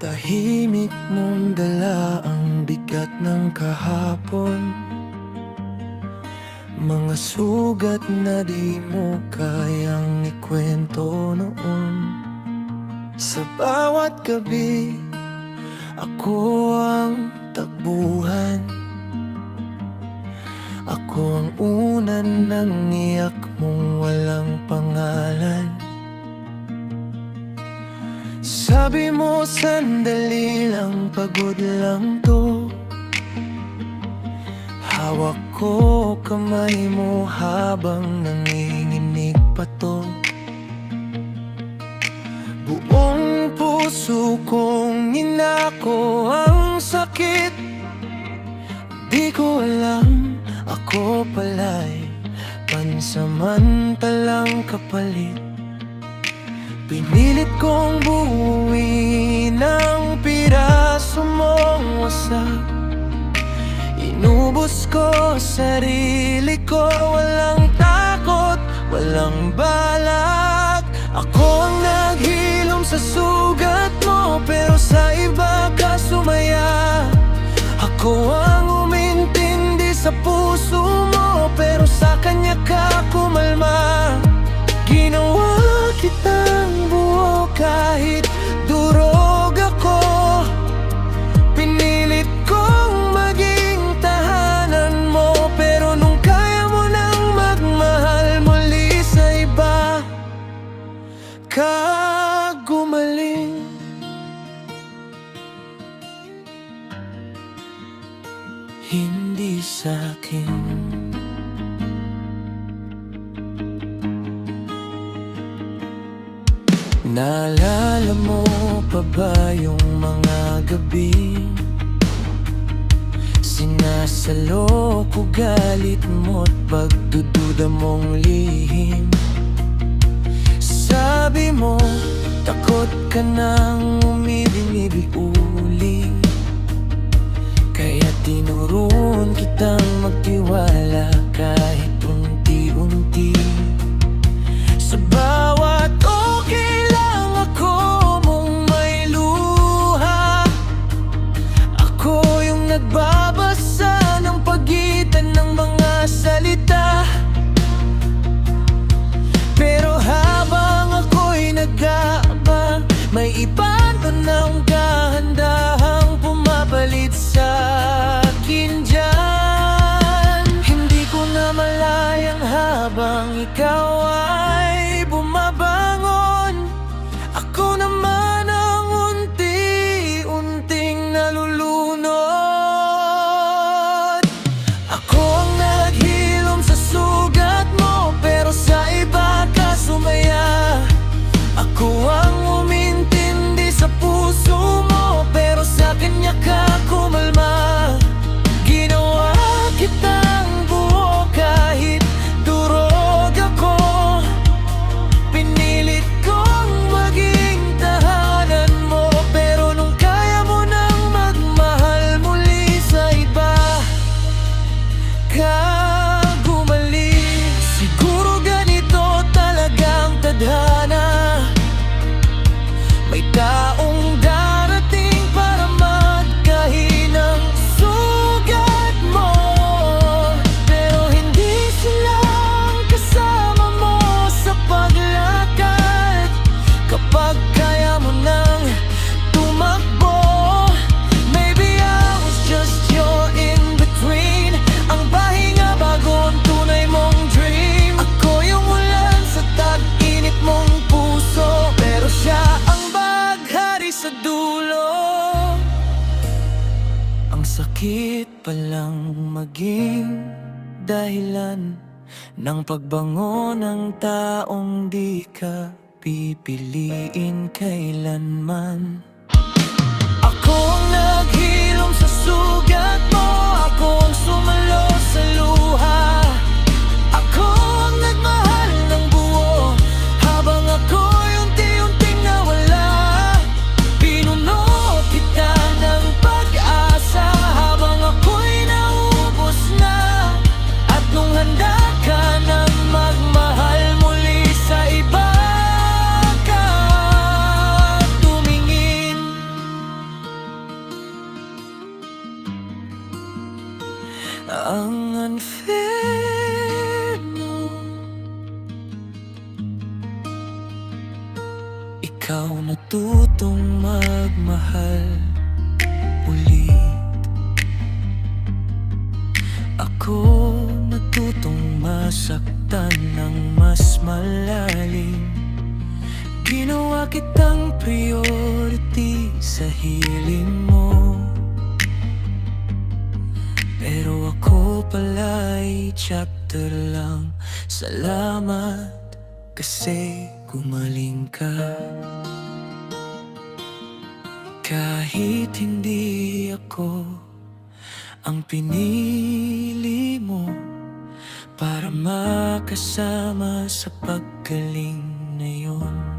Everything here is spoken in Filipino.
Tahimik mong dala ang bigat ng kahapon, mga sugat na di mo kayang ikwento noon. Sa bawat gabi, ako ang takbuhan. Ako ang unan ng iyak mong walang pangalan. Sabi mo sandali lang, pagod lang to. Hawak ko kamay mo habang nanginginig pa to. Buong puso kong inako ang sakit. Di ko alam, ako pala'y pansamantalang kapalit. Pinilit kong buuin ang piraso mong wasak. Inubos ko sarili ko, walang takot, walang balak. Ako ang naghilom sa sugat mo, pero sa iba ka sumaya. Ako ang umintindi sa puso mo, pero sa kanya ka kumalma. Ginawa kitang buo kahit durog ako. Pinilit kong maging tahanan mo, pero nung kaya mo nang magmahal muli sa iba ka gumaling. Hindi sa'kin. Naalala mo pa ba yung mga gabi? Sinasalo ko galit mo't pagdududa mong lihim. Sabi mo, takot ka nang umibig-ibig uli. Kaya tinuruan kitang magtiwala kahit unti-unti. Sa bawat okay lang ako mong may luha. Ako yung nagbabasa ng pagitan ng mga salita. Pero habang ako'y nag-aabang, may iba doon ang dahan-dahang pumapalit sa akin dyan. Hindi ko na malayang habang ikaw ay bumabangon. Ako naman ang unti-unting nalulunod. Ako ang naghilom sa sugat mo, pero sa iba ka sumaya. Ako ang umintindi sa puso mo, pero sa kanya ka kumalma. Ginawa kitang buo kahit durog ako. Pinilit kong maging tahanan mo, pero nung kaya mo nang magmahal muli sa iba ka gumaling. Siguro ganito talagang tadhana. May taong darating para magkahinang sugat mo, pero hindi sila ang kasama mo sa paglakad. Kapag kaya mo nang tumakbo, maybe I was just your in-between. Ang pahinga bago ang tunay mong dream. Ako yung ulan sa tag-init mong puso, pero siya ang baghari sa dulo. Ang sakit palang maging dahilan ng pagbango ng taong di ka pipiliin kailanman. Ako ang naghilom sa sugat mo, ako ang sumalo sa luha. Ako ang nagmahal ng buo, habang ako'y unti-unting nawala. Pinuno kita ng pag-asa, habang ako'y naubos na. At nung handa ka nang magmahal muli sa iba ka tumingin. natutong magmahal ulit. Ako natutong masaktan ng mas malalim. Ginawa kitang priority sa hiling mo, pero ako pala'y chapter lang. Salamat kasi gumaling ka. Kahit hindi ako ang pinili mo para makasama sa paggaling na yun.